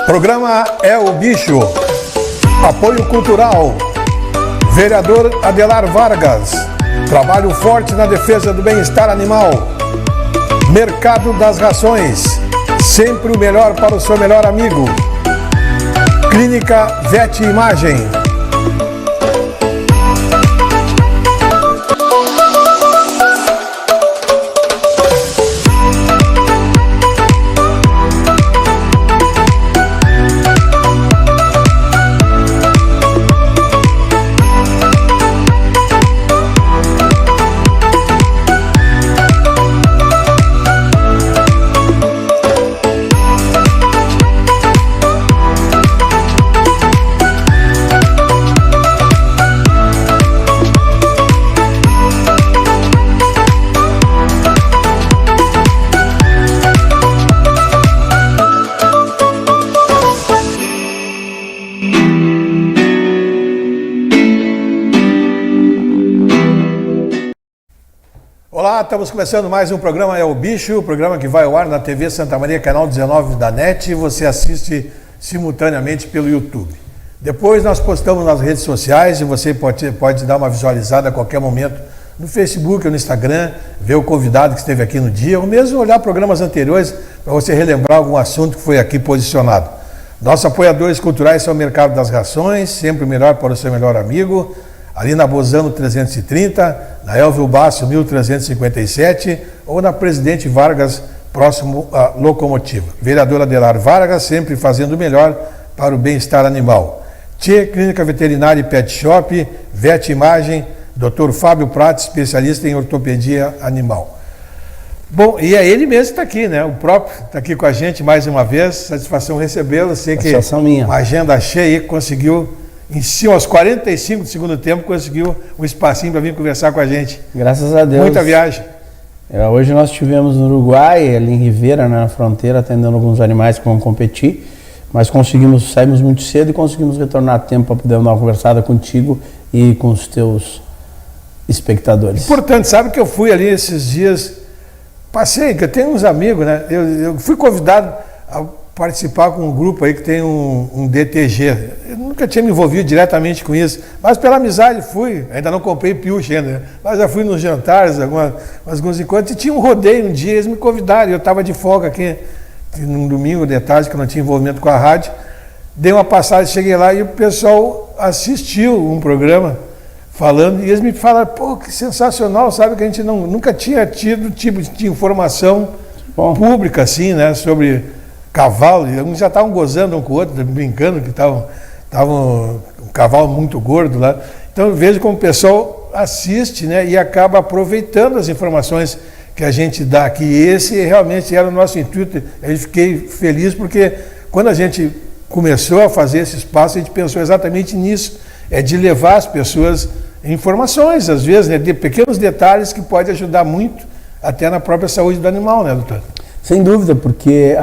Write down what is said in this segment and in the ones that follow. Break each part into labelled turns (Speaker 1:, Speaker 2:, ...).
Speaker 1: Programa É o Bicho. Apoio cultural. Vereador Adelar Vargas. Trabalho forte na defesa do bem-estar animal. Mercado das Rações. Sempre o melhor para o seu melhor amigo. Clínica Vet Imagem. Olá, estamos começando mais um programa É o Bicho, o programa que vai ao ar na TV Santa Maria, canal 19 da NET, e você assiste simultaneamente pelo YouTube. Depois nós postamos nas redes sociais e você pode dar uma visualizada a qualquer momento no Facebook ou no Instagram, ver o convidado que esteve aqui no dia, ou mesmo olhar programas anteriores para você relembrar algum assunto que foi aqui posicionado. Nossos apoiadores culturais são o Mercado das Rações, sempre o melhor para o seu melhor amigo, ali na Bozano 330, na Elvio Basso 1357 ou na Presidente Vargas, próximo à Locomotiva. Vereador Adelar Vargas, sempre fazendo o melhor para o bem-estar animal. Tchê, Clínica Veterinária e Pet Shop, Vet Imagem, Dr. Fábio Prates, especialista em ortopedia animal. Bom, e é ele mesmo que está aqui, né? O próprio está aqui com a gente mais uma vez, satisfação recebê-lo, sei que uma agenda cheia, conseguiu... Em cima, aos 45 do segundo tempo, conseguiu um espacinho para vir conversar com a gente.
Speaker 2: Graças a Deus.
Speaker 1: Muita viagem.
Speaker 2: Hoje nós estivemos no Uruguai, ali em Rivera, na fronteira, atendendo alguns animais que vão competir, mas saímos muito cedo e conseguimos retornar a tempo para poder dar uma conversada contigo e com os teus espectadores.
Speaker 1: Importante, sabe que eu fui ali esses dias, passei, que eu tenho uns amigos, né? Eu fui convidado a participar com um grupo aí que tem um DTG. Eu nunca tinha me envolvido diretamente com isso, mas pela amizade fui, ainda não comprei piuche ainda, mas já fui nos jantares, alguns encontros, e tinha um rodeio um dia, eles me convidaram, eu estava de folga aqui, num domingo de tarde, que eu não tinha envolvimento com a rádio, dei uma passada, cheguei lá e o pessoal assistiu um programa falando, e eles me falaram, pô, que sensacional, sabe, que a gente nunca tinha tido tipo de informação pública assim, né, sobre cavalo, e alguns já estavam gozando um com o outro, brincando que estavam um cavalo muito gordo lá. Então eu vejo como o pessoal assiste, né, e acaba aproveitando as informações que a gente dá aqui. Esse realmente era o nosso intuito. Eu fiquei feliz porque quando a gente começou a fazer esse espaço, a gente pensou exatamente nisso, de levar as pessoas informações, às vezes, né, de pequenos detalhes que podem ajudar muito até na própria saúde do animal, né, doutor?
Speaker 2: Sem dúvida, porque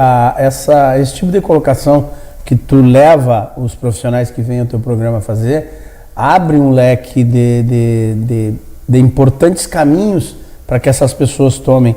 Speaker 2: esse tipo de colocação que tu leva os profissionais que vêm ao teu programa a fazer, abre um leque de importantes caminhos para que essas pessoas tomem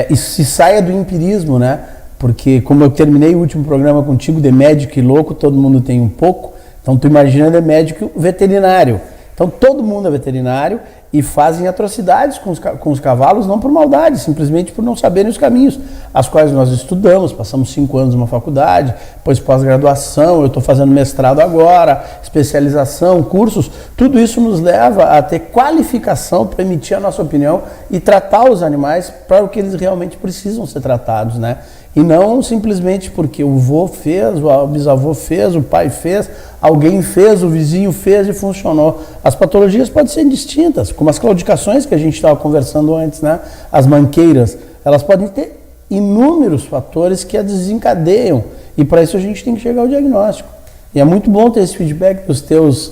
Speaker 2: e se saia do empirismo, né? Porque como eu terminei o último programa contigo de médico e louco, todo mundo tem um pouco, então tu imagina de médico veterinário. Então todo mundo é veterinário e fazem atrocidades com os cavalos, não por maldade, simplesmente por não saberem os caminhos, as quais nós estudamos, passamos 5 anos numa faculdade, depois pós-graduação, eu estou fazendo mestrado agora, especialização, cursos, tudo isso nos leva a ter qualificação para emitir a nossa opinião e tratar os animais para o que eles realmente precisam ser tratados, né? E não simplesmente porque o vô fez, o bisavô fez, o pai fez, alguém fez, o vizinho fez e funcionou. As patologias podem ser distintas, como as claudicações que a gente estava conversando antes, né? As manqueiras, elas podem ter inúmeros fatores que as desencadeiam e para isso a gente tem que chegar ao diagnóstico. E é muito bom ter esse feedback dos teus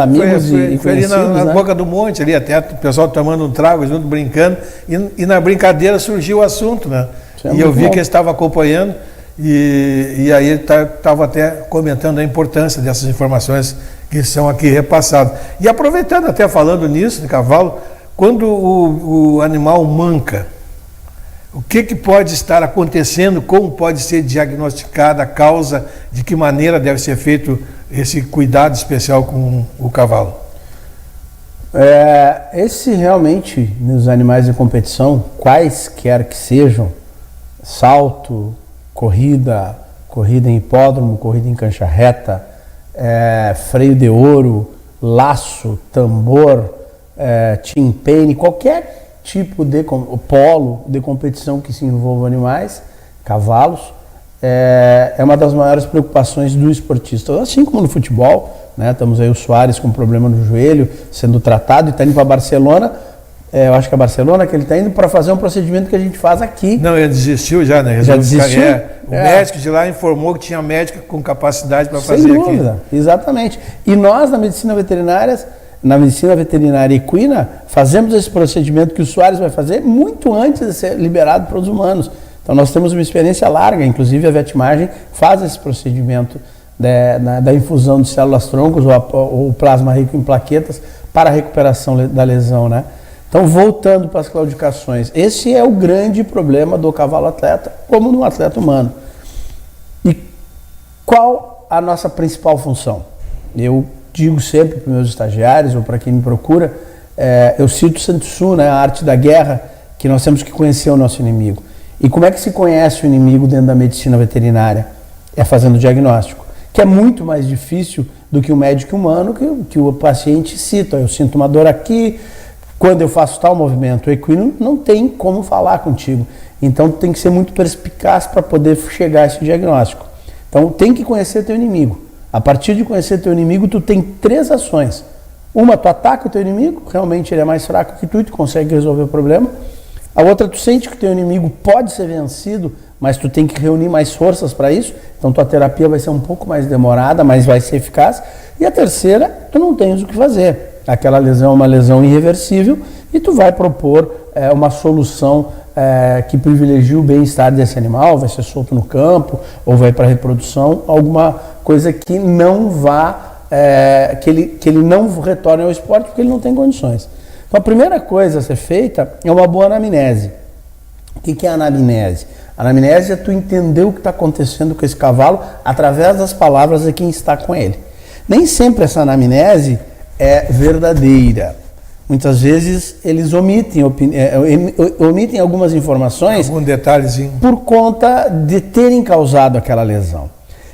Speaker 2: amigos e
Speaker 1: foi ali na
Speaker 2: né?
Speaker 1: boca do monte, ali até o pessoal tomando um trago junto, brincando, e na brincadeira surgiu o assunto, né? E eu vi que eles estavam acompanhando e aí ele estava até comentando a importância dessas informações que são aqui repassadas. E aproveitando até falando nisso, de cavalo, quando o animal manca, O que pode estar acontecendo, como pode ser diagnosticada a causa, de que maneira deve ser feito esse cuidado especial com o cavalo?
Speaker 2: Esse realmente, nos animais de competição, quaisquer que sejam, salto, corrida em hipódromo, corrida em cancha reta, freio de ouro, laço, tambor, timpane, qualquer tipo de polo de competição que se envolva animais, cavalos, é uma das maiores preocupações do esportista, assim como no futebol, né? Estamos aí o Soares com problema no joelho, sendo tratado e está indo para Barcelona. Eu acho que é Barcelona que ele está indo para fazer um procedimento que a gente faz aqui.
Speaker 1: Não, ele desistiu já, né?
Speaker 2: Já desistiu?
Speaker 1: O médico de lá informou que tinha médico com capacidade para fazer
Speaker 2: aqui. Sem dúvida, exatamente. E nós, na medicina veterinária equina, fazemos esse procedimento que o Soares vai fazer muito antes de ser liberado para os humanos. Então nós temos uma experiência larga, inclusive a Vetmagem faz esse procedimento da infusão de células-troncos ou plasma rico em plaquetas para a recuperação da lesão, né? Então, voltando para as claudicações, esse é o grande problema do cavalo-atleta, como no atleta humano. E qual a nossa principal função? Eu digo sempre para os meus estagiários ou para quem me procura, eu cito Sun Tzu, né, a arte da guerra, que nós temos que conhecer o nosso inimigo. E como é que se conhece o inimigo dentro da medicina veterinária? É fazendo diagnóstico, que é muito mais difícil do que o médico humano, que o paciente cita. Eu sinto uma dor aqui, quando eu faço tal movimento. O equino não tem como falar contigo. Então tem que ser muito perspicaz para poder chegar a esse diagnóstico. Então tem que conhecer teu inimigo. A partir de conhecer teu inimigo, tu tem 3 ações. Uma, tu ataca o teu inimigo, realmente ele é mais fraco que tu e tu consegue resolver o problema. A outra, tu sente que o teu inimigo pode ser vencido, mas tu tem que reunir mais forças para isso. Então tua terapia vai ser um pouco mais demorada, mas vai ser eficaz. E a terceira, tu não tens o que fazer. Aquela lesão é uma lesão irreversível e tu vai propor uma solução que privilegie o bem-estar desse animal, vai ser solto no campo ou vai para a reprodução, alguma coisa que não vá, que ele não retorne ao esporte porque ele não tem condições. Então a primeira coisa a ser feita é uma boa anamnese. O que é a anamnese? A anamnese é tu entender o que está acontecendo com esse cavalo através das palavras de quem está com ele. Nem sempre essa anamnese é verdadeira. Muitas vezes eles omitem algumas informações,
Speaker 1: algum detalhezinho,
Speaker 2: por conta de terem causado aquela lesão.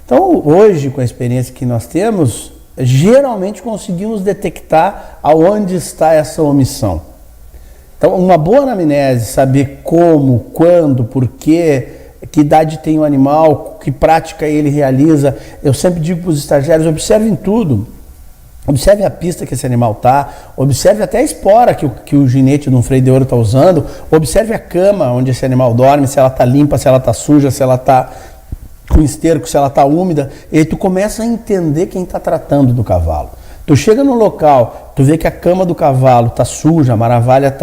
Speaker 2: Então hoje, com a experiência que nós temos, geralmente conseguimos detectar aonde está essa omissão. Então uma boa anamnese, saber como, quando, por quê, que idade tem o animal, que prática ele realiza. Eu sempre digo para os estagiários, observem tudo. Observe a pista que esse animal está, observe até a espora que o ginete de um freio de ouro está usando, observe a cama onde esse animal dorme, se ela está limpa, se ela está suja, se ela está com esterco, se ela está úmida. E aí tu começa a entender quem está tratando do cavalo. Tu chega no local, tu vê que a cama do cavalo está suja, a maravilha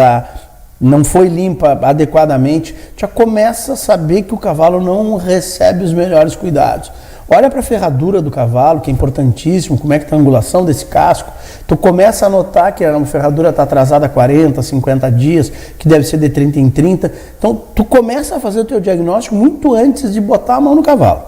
Speaker 2: não foi limpa adequadamente, já começa a saber que o cavalo não recebe os melhores cuidados. Olha para a ferradura do cavalo, que é importantíssimo, como é que está a angulação desse casco. Tu começa a notar que a ferradura está atrasada há 40, 50 dias, que deve ser de 30 em 30. Então, tu começa a fazer o teu diagnóstico muito antes de botar a mão no cavalo,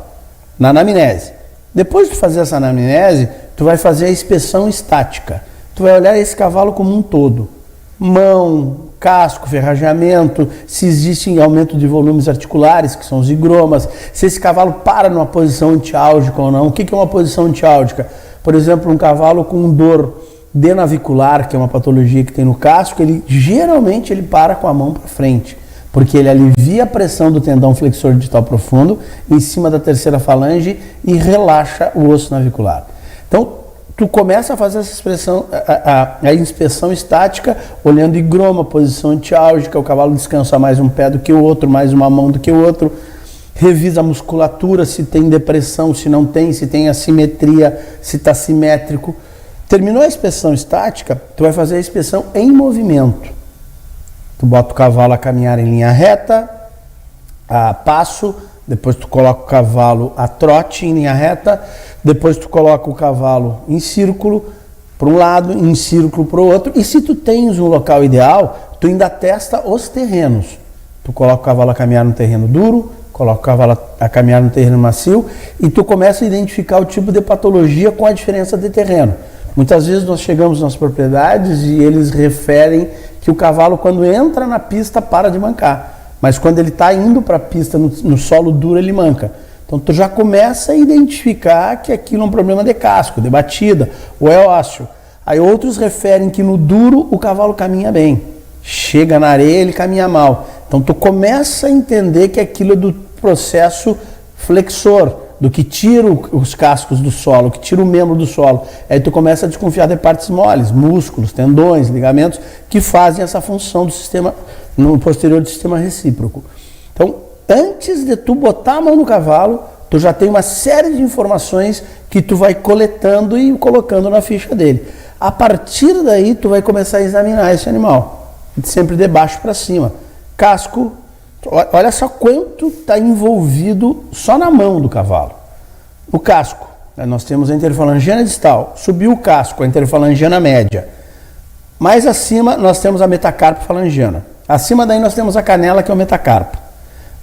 Speaker 2: na anamnese. Depois de fazer essa anamnese, tu vai fazer a inspeção estática. Tu vai olhar esse cavalo como um todo. Mão, casco, ferrageamento, se existe aumento de volumes articulares, que são os higromas, se esse cavalo para numa posição antiálgica ou não. O que é uma posição antiálgica? Por exemplo, um cavalo com dor denavicular, que é uma patologia que tem no casco, geralmente ele para com a mão para frente, porque ele alivia a pressão do tendão flexor digital profundo em cima da terceira falange e relaxa o osso navicular. Então, tu começa a fazer a inspeção estática, olhando higroma, posição antiálgica, o cavalo descansa mais um pé do que o outro, mais uma mão do que o outro, revisa a musculatura, se tem depressão, se não tem, se tem assimetria, se está simétrico. Terminou a inspeção estática, tu vai fazer a inspeção em movimento. Tu bota o cavalo a caminhar em linha reta, a passo, depois tu coloca o cavalo a trote em linha reta, depois tu coloca o cavalo em círculo para um lado, em círculo para o outro, e se tu tens um local ideal, tu ainda testa os terrenos. tu coloca o cavalo a caminhar no terreno duro, coloca o cavalo a caminhar no terreno macio e tu começa a identificar o tipo de patologia com a diferença de terreno. Muitas vezes nós chegamos nas propriedades e eles referem que o cavalo, quando entra na pista, para de mancar. Mas quando ele está indo para a pista no solo duro, ele manca. Então tu já começa a identificar que aquilo é um problema de casco, de batida, ou é ósseo. Aí outros referem que no duro o cavalo caminha bem. Chega na areia, ele caminha mal. Então tu começa a entender que aquilo é do processo flexor, do que tira os cascos do solo, que tira o membro do solo. Aí tu começa a desconfiar de partes moles, músculos, tendões, ligamentos, que fazem essa função do sistema, no posterior do sistema recíproco. Então, antes de tu botar a mão no cavalo, tu já tem uma série de informações que tu vai coletando e colocando na ficha dele. A partir daí, tu vai começar a examinar esse animal, sempre de baixo para cima. Casco, olha só quanto está envolvido só na mão do cavalo. O casco, nós temos a interfalangiana distal, subiu o casco, a interfalangiana média. Mais acima, nós temos a metacarpo falangiana. Acima daí, nós temos a canela, que é o metacarpo.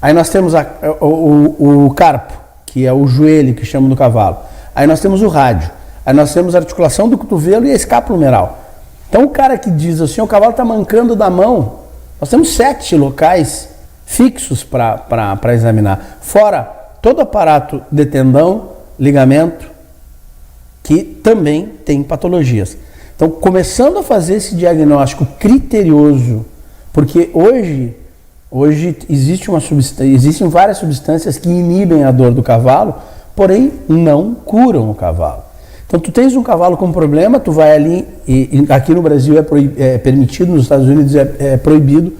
Speaker 2: Aí nós temos o carpo, que é o joelho que chamam do cavalo. Aí nós temos o rádio. Aí nós temos a articulação do cotovelo e a escápula humeral. Então o cara que diz assim, o cavalo está mancando da mão, nós temos 7 locais fixos para examinar. Fora todo o aparato de tendão, ligamento, que também tem patologias. Então, começando a fazer esse diagnóstico criterioso, porque hoje existem várias substâncias que inibem a dor do cavalo, porém não curam o cavalo. Então, tu tens um cavalo com problema, tu vai ali, e aqui no Brasil é permitido, nos Estados Unidos é proibido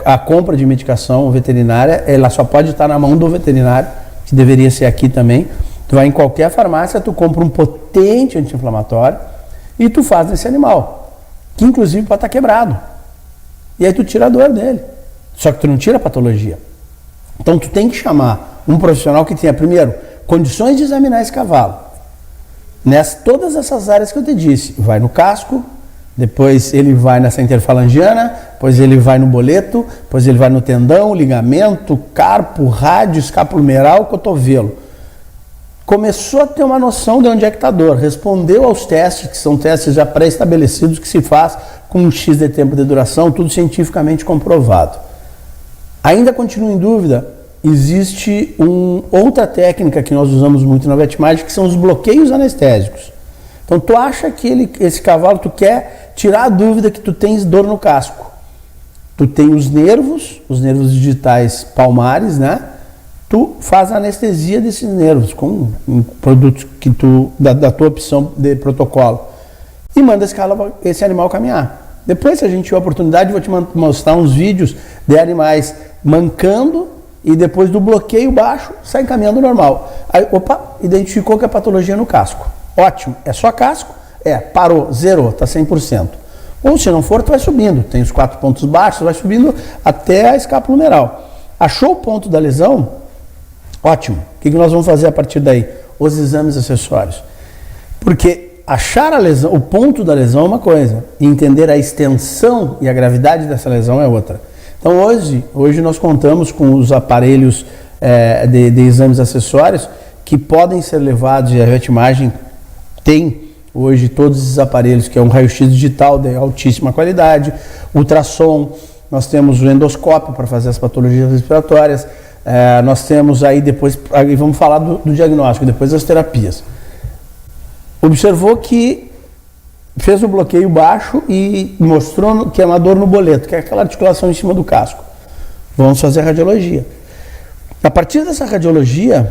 Speaker 2: a compra de medicação veterinária, ela só pode estar na mão do veterinário, que deveria ser aqui também. Tu vai em qualquer farmácia, tu compra um potente anti-inflamatório e tu faz nesse animal, que inclusive pode estar quebrado. E aí tu tira a dor dele. Só que tu não tira a patologia. Então tu tem que chamar um profissional que tenha, primeiro, condições de examinar esse cavalo. Todas essas áreas que eu te disse. Vai no casco, depois ele vai nessa interfalangiana, depois ele vai no boleto, depois ele vai no tendão, ligamento, carpo, rádio, escápula humeral, cotovelo. Começou a ter uma noção de onde é que está a dor. Respondeu aos testes, que são testes já pré-estabelecidos, que se faz com um X de tempo de duração, tudo cientificamente comprovado. Ainda continua em dúvida? Existe outra técnica que nós usamos muito na Vetmag, que são os bloqueios anestésicos. Então tu acha que esse cavalo, tu quer tirar a dúvida que tu tens dor no casco. Tu tem os nervos digitais palmares, né? Tu faz a anestesia desses nervos com um produto que da tua opção de protocolo e manda esse animal caminhar. Depois, se a gente tiver a oportunidade, eu vou te mostrar uns vídeos de animais mancando e depois do bloqueio baixo, sai caminhando normal. Aí, identificou que a patologia é no casco. Ótimo, é só casco? Parou, zerou, está 100%. Ou se não for, tu vai subindo, tem os 4 pontos baixos, vai subindo até a escápula humeral. Achou o ponto da lesão? Ótimo, o que nós vamos fazer a partir daí? Os exames acessórios. Porque achar a lesão, o ponto da lesão é uma coisa, e entender a extensão e a gravidade dessa lesão é outra. Então hoje nós contamos com os aparelhos de exames acessórios que podem ser levados, e a Vetmag tem hoje todos esses aparelhos, que é um raio-x digital de altíssima qualidade, ultrassom, nós temos o endoscópio para fazer as patologias respiratórias, nós temos aí depois, aí vamos falar do diagnóstico, depois das terapias. Observou que fez o bloqueio baixo e mostrou que é uma dor no boleto, que é aquela articulação em cima do casco. Vamos fazer a radiologia. A partir dessa radiologia,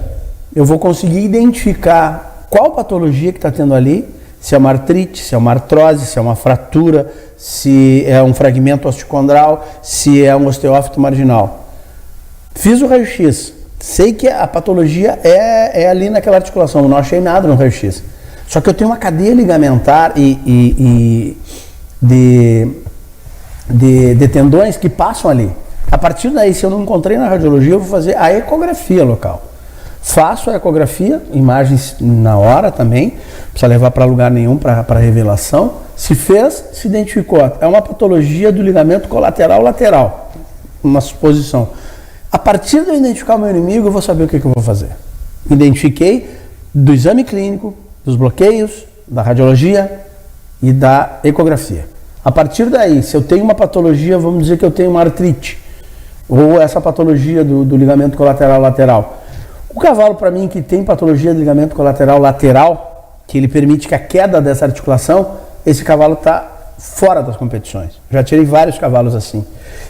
Speaker 2: eu vou conseguir identificar qual patologia que está tendo ali, se é uma artrite, se é uma artrose, se é uma fratura, se é um fragmento osteocondral, se é um osteófito marginal. Fiz o raio-x, sei que a patologia é ali naquela articulação, não achei nada no raio-x. Só que eu tenho uma cadeia ligamentar de tendões que passam ali. A partir daí, se eu não encontrei na radiologia, eu vou fazer a ecografia local. Faço a ecografia, imagens na hora também, não precisa levar para lugar nenhum para revelação. Se fez, se identificou. É uma patologia do ligamento colateral lateral. uma suposição. A partir de eu identificar o meu inimigo, eu vou saber o que eu vou fazer. Identifiquei do exame clínico, dos bloqueios, da radiologia e da ecografia. A partir daí, se eu tenho uma patologia, vamos dizer que eu tenho uma artrite, ou essa patologia do ligamento colateral lateral. O cavalo, para mim, que tem patologia do ligamento colateral lateral, que ele permite que a queda dessa articulação, esse cavalo está fora das competições. Já tirei vários cavalos assim.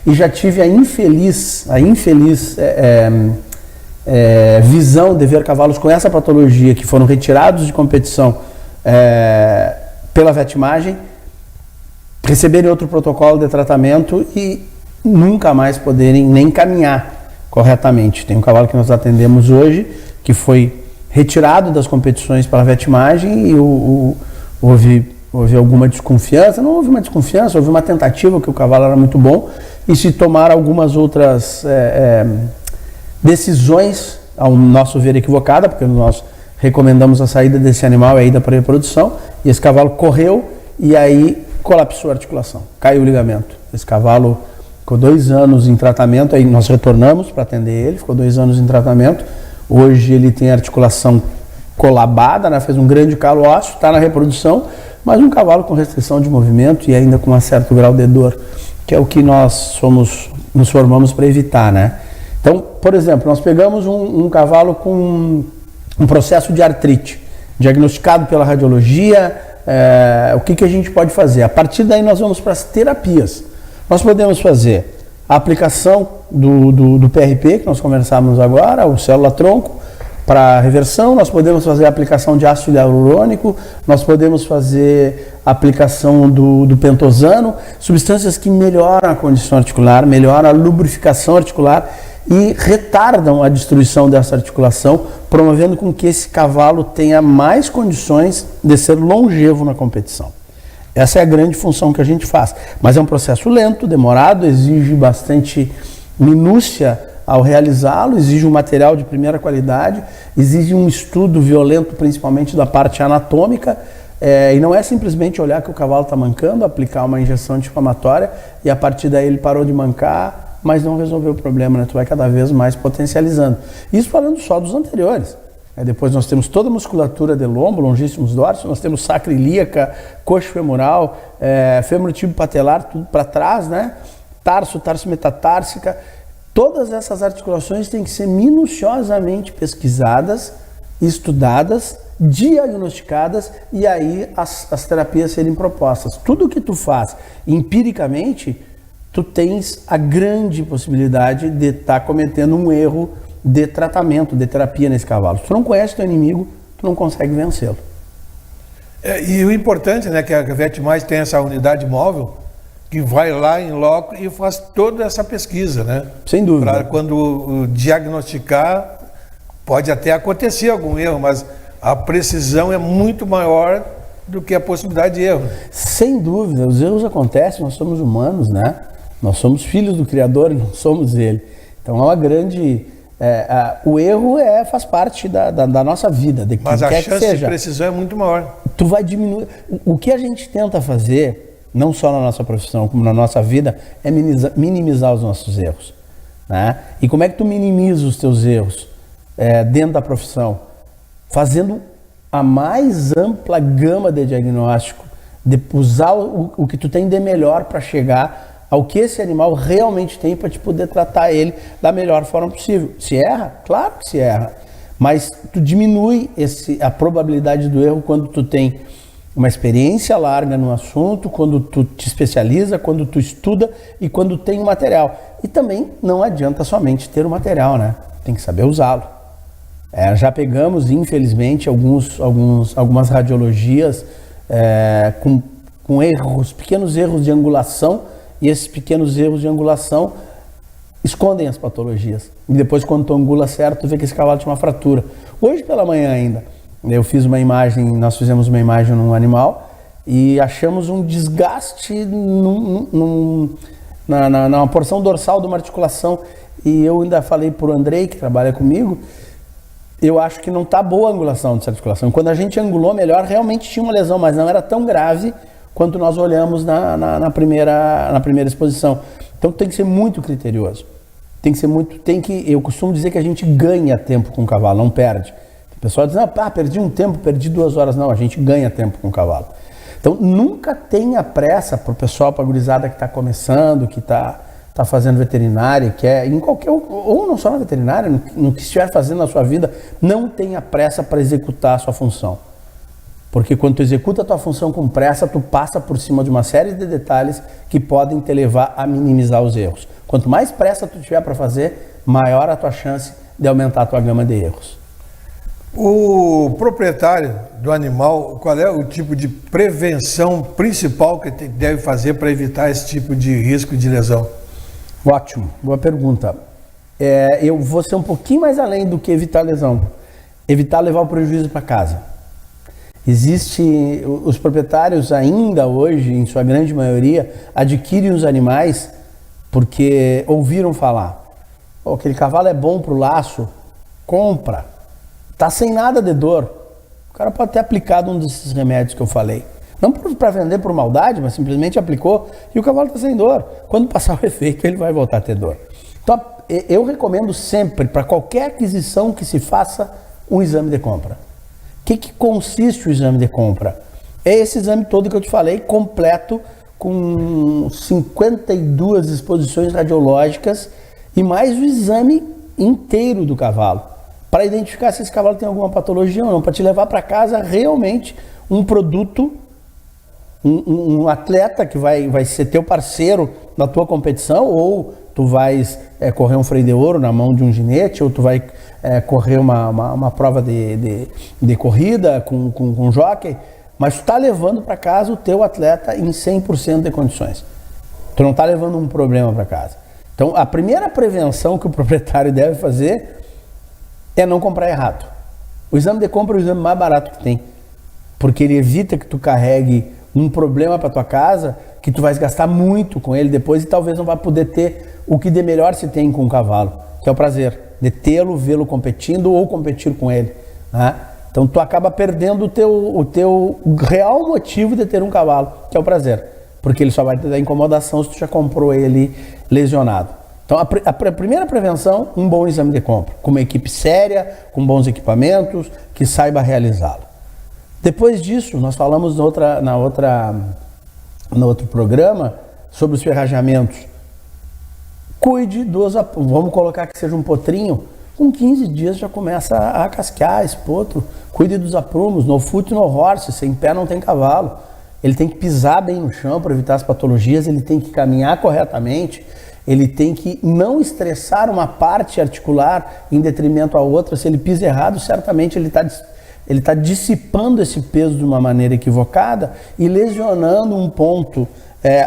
Speaker 2: E já tive a infeliz visão de ver cavalos com essa patologia que foram retirados de competição pela vetimagem, receberem outro protocolo de tratamento e nunca mais poderem nem caminhar corretamente. Tem um cavalo que nós atendemos hoje que foi retirado das competições pela vetimagem e houve alguma desconfiança, não houve uma desconfiança, houve uma tentativa que o cavalo era muito bom e se tomaram algumas outras decisões, ao nosso ver equivocada, porque nós recomendamos a saída desse animal e a ida para a reprodução, e esse cavalo correu e aí colapsou a articulação, caiu o ligamento. Esse cavalo ficou 2 anos em tratamento, aí nós retornamos para atender ele, ficou 2 anos em tratamento, hoje ele tem a articulação colabada, né? Fez um grande calo ósseo, está na reprodução, mas um cavalo com restrição de movimento e ainda com um certo grau de dor, que é o que nós nos formamos para evitar, né? Então, por exemplo, nós pegamos um cavalo com um processo de artrite, diagnosticado pela radiologia, o que a gente pode fazer? A partir daí nós vamos para as terapias. Nós podemos fazer a aplicação do PRP, que nós conversamos agora, o célula-tronco, para reversão, nós podemos fazer a aplicação de ácido hialurônico, nós podemos fazer a aplicação do pentosano, substâncias que melhoram a condição articular, melhoram a lubrificação articular e retardam a destruição dessa articulação, promovendo com que esse cavalo tenha mais condições de ser longevo na competição. Essa é a grande função que a gente faz. Mas é um processo lento, demorado, exige bastante minúcia ao realizá-lo, exige um material de primeira qualidade, exige um estudo violento, principalmente da parte anatômica, e não é simplesmente olhar que o cavalo está mancando, aplicar uma injeção anti-inflamatória e a partir daí ele parou de mancar, mas não resolveu o problema, né? Tu vai cada vez mais potencializando. Isso falando só dos anteriores. Depois nós temos toda a musculatura de lombo, longíssimos dorsos, nós temos sacro ilíaca, coxo femoral, femorotíbio patelar, tudo para trás, né? Tarso metatársica. Todas essas articulações têm que ser minuciosamente pesquisadas, estudadas, diagnosticadas e aí as terapias serem propostas. Tudo que tu faz empiricamente, tu tens a grande possibilidade de estar cometendo um erro de tratamento, de terapia nesse cavalo. Se tu não conhece teu inimigo, tu não consegue vencê-lo.
Speaker 1: E o importante, né, que a VetMais tem essa unidade móvel que vai lá em loco e faz toda essa pesquisa, né?
Speaker 2: Sem dúvida.
Speaker 1: Para quando diagnosticar, pode até acontecer algum erro, mas a precisão é muito maior do que a possibilidade de erro.
Speaker 2: Sem dúvida, os erros acontecem, nós somos humanos, né? Nós somos filhos do Criador e não somos ele. Então é uma grande... o erro faz parte da nossa vida, de
Speaker 1: mas
Speaker 2: quem quer que seja.
Speaker 1: Mas a chance de precisão é muito maior.
Speaker 2: Tu vai diminuir... O que a gente tenta fazer, não só na nossa profissão, como na nossa vida, é minimizar os nossos erros, né? E como é que tu minimiza os teus erros dentro da profissão? Fazendo a mais ampla gama de diagnóstico, de usar o que tu tem de melhor para chegar ao que esse animal realmente tem para te poder tratar ele da melhor forma possível. Se erra? Claro que se erra. Mas tu diminui a probabilidade do erro quando tu tem uma experiência larga no assunto, quando tu te especializa, quando tu estuda e quando tem o material. E também não adianta somente ter o material, né? Tem que saber usá-lo. Já pegamos, infelizmente, algumas radiologias com erros, pequenos erros de angulação, e esses pequenos erros de angulação escondem as patologias. E depois, quando tu angula certo, tu vê que esse cavalo tinha uma fratura. Hoje pela manhã ainda, nós fizemos uma imagem num animal e achamos um desgaste na porção dorsal de uma articulação. E eu ainda falei para o Andrei, que trabalha comigo, eu acho que não está boa a angulação dessa articulação. Quando a gente angulou melhor, realmente tinha uma lesão, mas não era tão grave quanto nós olhamos na primeira exposição. Então tem que ser muito criterioso. Eu costumo dizer que a gente ganha tempo com o cavalo, não perde. O pessoal diz, perdi um tempo, perdi 2 horas. Não, a gente ganha tempo com o cavalo. Então nunca tenha pressa para o pessoal, para a gurizada que está começando, que está fazendo veterinária, que é em qualquer, ou não só na veterinária, no que estiver fazendo na sua vida, não tenha pressa para executar a sua função. Porque quando tu executa a tua função com pressa, tu passa por cima de uma série de detalhes que podem te levar a minimizar os erros. Quanto mais pressa tu tiver para fazer, maior a tua chance de aumentar a tua gama de erros.
Speaker 1: O proprietário do animal, qual é o tipo de prevenção principal que deve fazer para evitar esse tipo de risco de lesão?
Speaker 2: Ótimo, boa pergunta. Eu vou ser um pouquinho mais além do que evitar lesão. Evitar levar o prejuízo para casa. Os proprietários ainda hoje, em sua grande maioria, adquirem os animais porque ouviram falar. Aquele cavalo é bom para o laço, compra. Tá sem nada de dor. O cara pode ter aplicado um desses remédios que eu falei. Não para vender por maldade, mas simplesmente aplicou e o cavalo está sem dor. Quando passar o efeito, ele vai voltar a ter dor. Então, eu recomendo sempre, para qualquer aquisição que se faça, um exame de compra. O que consiste o exame de compra? É esse exame todo que eu te falei, completo, com 52 exposições radiológicas e mais o exame inteiro do cavalo, para identificar se esse cavalo tem alguma patologia ou não, para te levar para casa realmente um produto, um atleta que vai ser teu parceiro na tua competição, ou tu vais correr um freio de ouro na mão de um ginete, ou tu vai correr uma prova de corrida com um jockey, mas tu está levando para casa o teu atleta em 100% de condições. Tu não está levando um problema para casa. Então, a primeira prevenção que o proprietário deve fazer é não comprar errado. O exame de compra é o exame mais barato que tem, porque ele evita que tu carregue um problema para tua casa, que tu vais gastar muito com ele depois e talvez não vai poder ter o que de melhor se tem com o cavalo, que é o prazer de tê-lo, vê-lo competindo ou competir com ele, né? Então tu acaba perdendo o teu real motivo de ter um cavalo, que é o prazer, porque ele só vai te dar incomodação se tu já comprou ele lesionado. Então a primeira prevenção, um bom exame de compra, com uma equipe séria, com bons equipamentos, que saiba realizá-lo. Depois disso, nós falamos no outro programa sobre os ferrajamentos. Cuide vamos colocar que seja um potrinho, com 15 dias já começa a casquear esse potro. Cuide dos aprumos, no foot, no horse, sem pé não tem cavalo. Ele tem que pisar bem no chão para evitar as patologias, ele tem que caminhar corretamente, ele tem que não estressar uma parte articular em detrimento à outra. Se ele pisa errado, certamente ele está dissipando esse peso de uma maneira equivocada e lesionando um ponto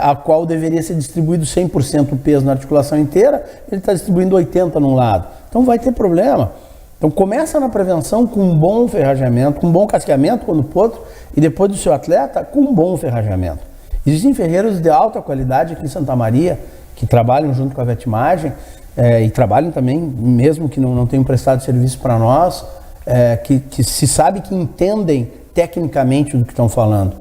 Speaker 2: a qual deveria ser distribuído 100% o peso na articulação inteira, ele está distribuindo 80% num lado. Então vai ter problema. Então começa na prevenção com um bom ferrajamento, com um bom casqueamento quando potro, e depois do seu atleta com um bom ferrajamento. Existem ferreiros de alta qualidade aqui em Santa Maria, que trabalham junto com a Vetimagem, e trabalham também, mesmo que não tenham prestado serviço para nós, que se sabe que entendem tecnicamente do que estão falando,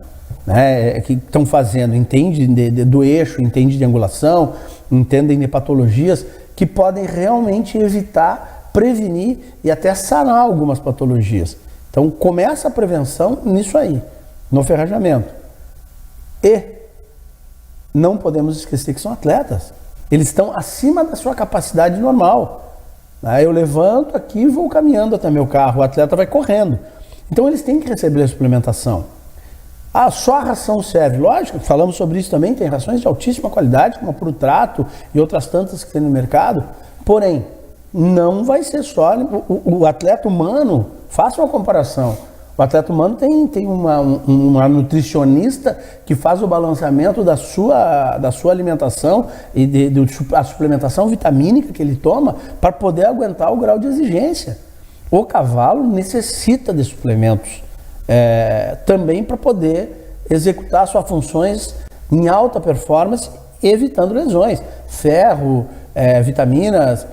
Speaker 2: né? Que estão fazendo, entendem do eixo, entendem de angulação, entendem de patologias que podem realmente evitar, prevenir e até sanar algumas patologias. Então começa a prevenção nisso aí, no ferrajamento. E não podemos esquecer que são atletas, eles estão acima da sua capacidade normal. Eu levanto aqui e vou caminhando até meu carro, o atleta vai correndo. Então eles têm que receber a suplementação. Só a ração serve. Lógico, falamos sobre isso também, tem rações de altíssima qualidade, como a Protrato e outras tantas que tem no mercado. Porém, não vai ser só o atleta humano. Faça uma comparação. O atleta humano tem uma nutricionista que faz o balanceamento da sua alimentação e a suplementação vitamínica que ele toma para poder aguentar o grau de exigência. O cavalo necessita de suplementos também para poder executar suas funções em alta performance, evitando lesões. Ferro, vitaminas,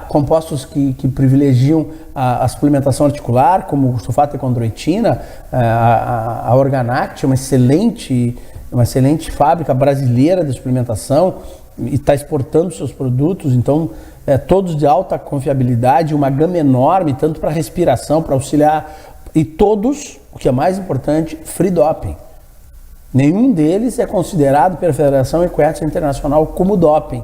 Speaker 2: compostos que privilegiam a suplementação articular, como sulfato de condroitina, a Organact, uma excelente fábrica brasileira de suplementação, e está exportando seus produtos, então todos de alta confiabilidade, uma gama enorme, tanto para respiração, para auxiliar, e todos, o que é mais importante, free doping. Nenhum deles é considerado pela Federação Equestre Internacional como doping.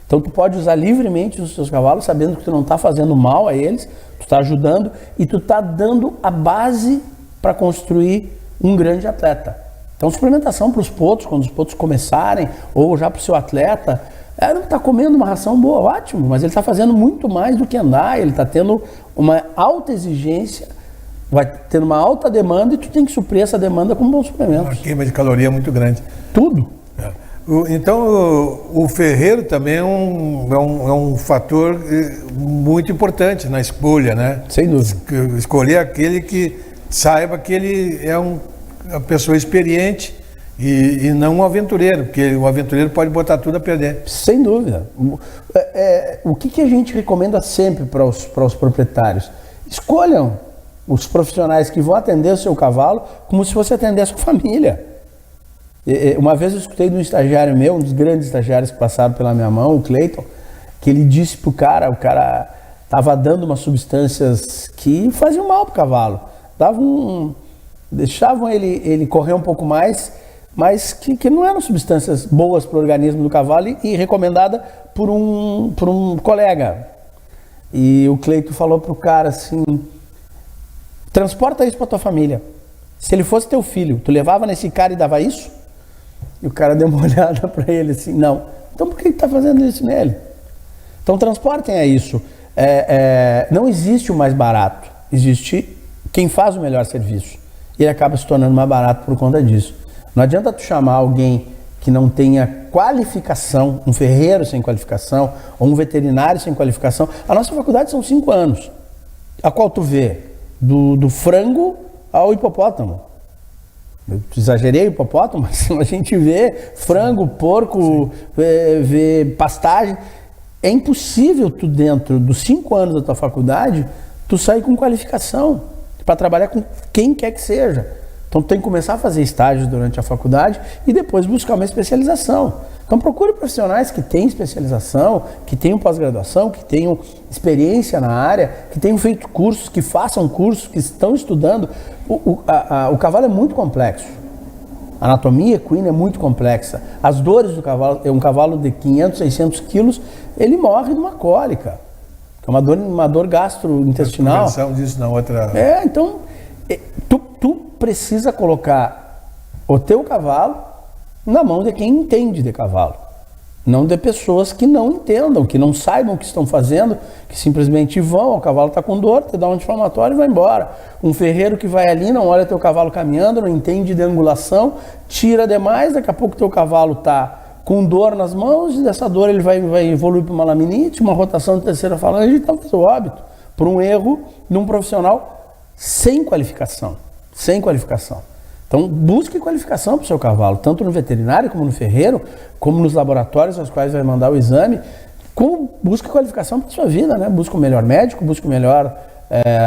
Speaker 2: Então tu pode usar livremente os seus cavalos, sabendo que tu não está fazendo mal a eles, tu está ajudando e tu está dando a base para construir um grande atleta. Então suplementação para os potros, quando os potros começarem, ou já para o seu atleta, não está comendo uma ração boa, ótimo, mas ele está fazendo muito mais do que andar, ele está tendo uma alta exigência, vai tendo uma alta demanda e tu tem que suprir essa demanda com bons suplementos.
Speaker 1: Uma queima de caloria muito grande.
Speaker 2: Tudo.
Speaker 1: Então, o ferreiro também é um fator muito importante na escolha, né?
Speaker 2: Sem dúvida.
Speaker 1: Escolher aquele que saiba que ele é uma pessoa experiente e não um aventureiro, porque o aventureiro pode botar tudo a perder.
Speaker 2: Sem dúvida. O que a gente recomenda sempre para os proprietários? Escolham os profissionais que vão atender o seu cavalo como se você atendesse a sua família. Uma vez eu escutei de um estagiário meu, um dos grandes estagiários que passaram pela minha mão, o Cleiton, que ele disse pro cara, o cara estava dando umas substâncias que faziam mal pro cavalo, deixavam ele correr um pouco mais, mas que não eram substâncias boas para o organismo do cavalo e recomendada por um colega. E o Cleiton falou pro cara assim: transporta isso para tua família. Se ele fosse teu filho, tu levava nesse cara e dava isso? E o cara deu uma olhada para ele assim: não. Então por que tá fazendo isso nele? Então transportem a isso. Não existe o mais barato, existe quem faz o melhor serviço. E ele acaba se tornando mais barato por conta disso. Não adianta tu chamar alguém que não tenha qualificação, um ferreiro sem qualificação, ou um veterinário sem qualificação. A nossa faculdade são 5 anos, a qual tu vê do frango ao hipopótamo. Eu exagerei o hipopótamo, mas a gente vê frango, porco, vê pastagem. É impossível tu, dentro dos 5 anos da tua faculdade, tu sair com qualificação para trabalhar com quem quer que seja. Então tu tem que começar a fazer estágios durante a faculdade e depois buscar uma especialização. Então procure profissionais que têm especialização, que tenham pós-graduação, que tenham experiência na área, que tenham feito cursos, que façam cursos, que estão estudando. O cavalo é muito complexo. A anatomia equina é muito complexa. As dores do cavalo, um cavalo de 500, 600 quilos, ele morre de uma cólica, que é uma dor gastrointestinal.
Speaker 1: A disso na outra...
Speaker 2: Então, tu precisa colocar o teu cavalo na mão de quem entende de cavalo, não de pessoas que não entendam, que não saibam o que estão fazendo, que simplesmente vão, o cavalo está com dor, te dá um anti-inflamatório e vai embora. Um ferreiro que vai ali, não olha teu cavalo caminhando, não entende de angulação, tira demais, daqui a pouco teu cavalo está com dor nas mãos, e dessa dor ele vai evoluir para uma laminite, uma rotação de terceira falange e talvez o óbito, por um erro de um profissional sem qualificação. Então, busque qualificação para o seu cavalo, tanto no veterinário, como no ferreiro, como nos laboratórios aos quais vai mandar o exame. Busque qualificação para a sua vida, né? Busque o melhor médico, busque o melhor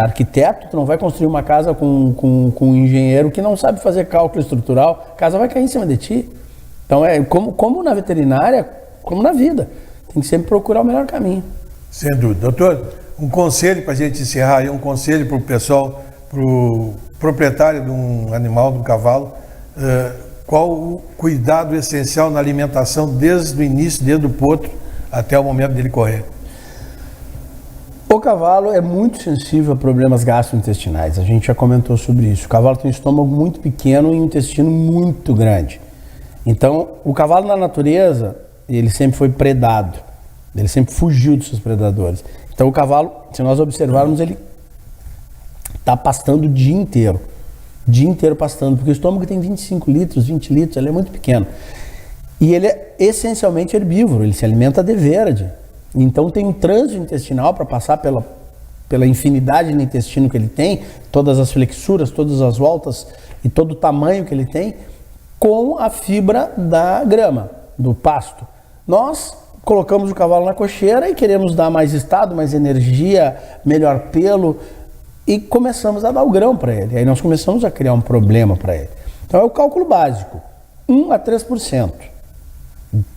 Speaker 2: arquiteto. Tu não vai construir uma casa com um engenheiro que não sabe fazer cálculo estrutural, a casa vai cair em cima de ti. Então, como na veterinária, como na vida, tem que sempre procurar o melhor caminho.
Speaker 1: Sem dúvida. Doutor, um conselho para a gente encerrar aí, um conselho para o pessoal, para o proprietário de um animal, de um cavalo, qual o cuidado essencial na alimentação desde o início, desde o potro até o momento dele correr?
Speaker 2: O cavalo é muito sensível a problemas gastrointestinais, a gente já comentou sobre isso. O cavalo tem um estômago muito pequeno e um intestino muito grande. Então, o cavalo na natureza, ele sempre foi predado, ele sempre fugiu dos seus predadores. Então o cavalo, se nós observarmos, ele está pastando o dia inteiro pastando, porque o estômago tem 25 litros, 20 litros, ele é muito pequeno. E ele é essencialmente herbívoro, ele se alimenta de verde. Então tem um trânsito intestinal para passar pela infinidade no intestino que ele tem, todas as flexuras, todas as voltas e todo o tamanho que ele tem, com a fibra da grama, do pasto. Nós colocamos o cavalo na cocheira e queremos dar mais estado, mais energia, melhor pelo, e começamos a dar o grão para ele. Aí nós começamos a criar um problema para ele. Então é o cálculo básico, 1 a 3%,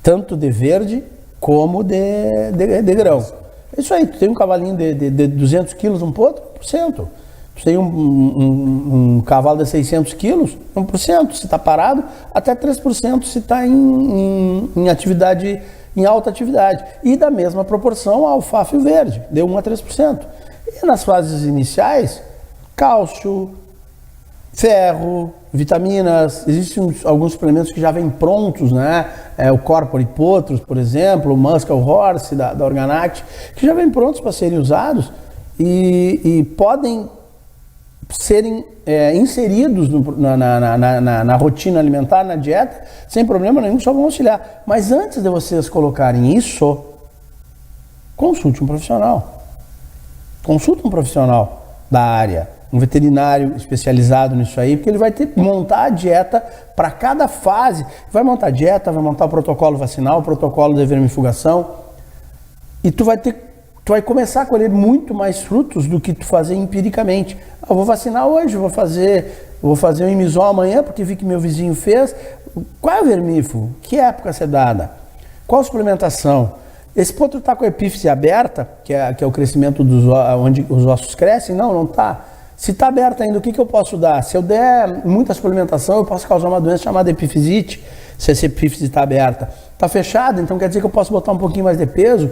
Speaker 2: tanto de verde como de grão. É isso aí, tu tem um cavalinho de 200 quilos, um potro, 1%. Tu tem um cavalo de 600 quilos, 1%, se está parado, até 3% se está em atividade, em alta atividade. E da mesma proporção a alfafa e o verde, de 1 a 3%. E nas fases iniciais, cálcio, ferro, vitaminas, existem alguns suplementos que já vêm prontos, né? O Corpore Potros, por exemplo, o Muscle Horse da Organact, que já vêm prontos para serem usados e podem serem inseridos na rotina alimentar, na dieta, sem problema nenhum, só vão auxiliar. Mas antes de vocês colocarem isso, consulte um profissional. Consulte um profissional da área, um veterinário especializado nisso aí, porque ele vai ter que montar a dieta para cada fase. Vai montar a dieta, vai montar o protocolo vacinal, o protocolo de vermifugação, e tu vai começar a colher muito mais frutos do que tu fazer empiricamente. Eu vou vacinar hoje, vou fazer um imisol amanhã, porque vi que meu vizinho fez. Qual é o vermífugo? Que época ser dada? Qual a suplementação? Esse potro está com a epífise aberta, que é o crescimento onde os ossos crescem? Não está. Se está aberta ainda, o que eu posso dar? Se eu der muita suplementação, eu posso causar uma doença chamada epifisite, se essa epífise está aberta. Está fechada, então quer dizer que eu posso botar um pouquinho mais de peso?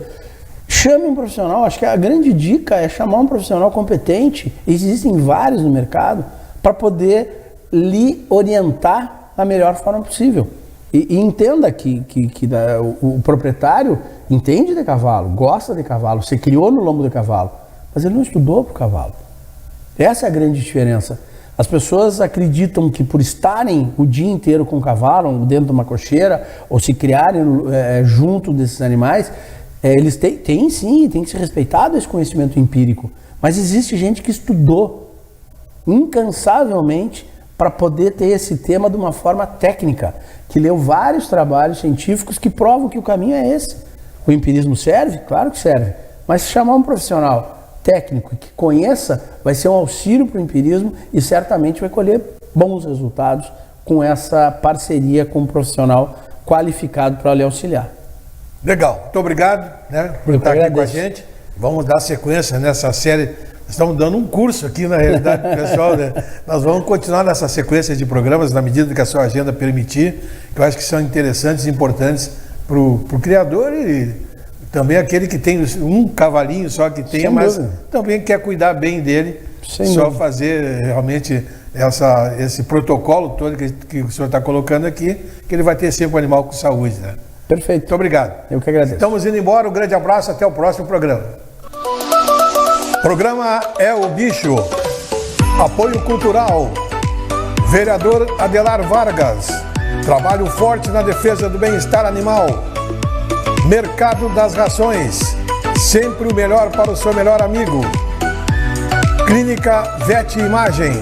Speaker 2: Chame um profissional. Acho que a grande dica é chamar um profissional competente, existem vários no mercado, para poder lhe orientar da melhor forma possível. E entenda que o proprietário entende de cavalo, gosta de cavalo, se criou no lombo de cavalo, mas ele não estudou para o cavalo. Essa é a grande diferença. As pessoas acreditam que por estarem o dia inteiro com o cavalo, dentro de uma cocheira, ou se criarem junto desses animais, eles têm que ser respeitado esse conhecimento empírico. Mas existe gente que estudou incansavelmente para poder ter esse tema de uma forma técnica, que leu vários trabalhos científicos que provam que o caminho é esse. O empirismo serve? Claro que serve. Mas se chamar um profissional técnico que conheça, vai ser um auxílio para o empirismo e certamente vai colher bons resultados com essa parceria com um profissional qualificado para lhe auxiliar.
Speaker 1: Legal, muito obrigado, né, por estar aqui com a gente. Vamos dar sequência nessa série. Estamos dando um curso aqui, na realidade, pessoal, né? Nós vamos continuar nessa sequência de programas na medida que a sua agenda permitir, que eu acho que são interessantes e importantes para o criador e também aquele que tem um cavalinho só que tenha, mas também quer cuidar bem dele, só fazer realmente esse protocolo todo que o senhor está colocando aqui, que ele vai ter sempre um animal com saúde, né?
Speaker 2: Perfeito.
Speaker 1: Muito obrigado.
Speaker 2: Eu que agradeço.
Speaker 1: Estamos indo embora, um grande abraço, até o próximo programa. Programa É o Bicho. Apoio cultural. Vereador Adelar Vargas. Trabalho forte na defesa do bem-estar animal. Mercado das Rações. Sempre o melhor para o seu melhor amigo. Clínica Vet Imagem.